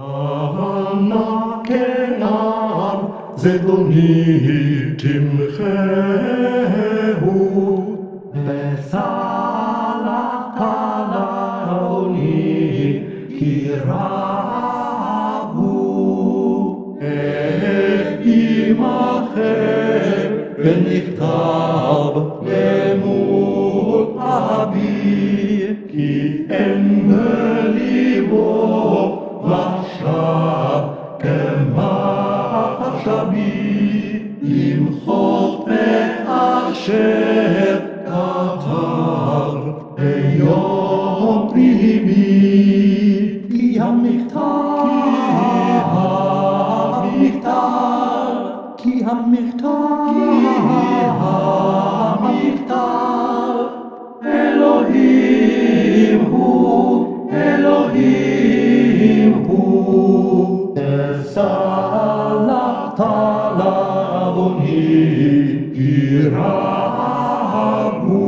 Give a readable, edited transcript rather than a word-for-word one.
הנע כנער זדוני תמחהו, וסלת לעוני כי רבו. יימכר ונכתב למול אבי, כי אין בליבו מחשב כמחשבי, למחות מאשר כתב ביום ריבי. כי המכתב, כי המכתב, אלוהים הוא, אלוהים הוא. וסלחת לעוני כי רבו.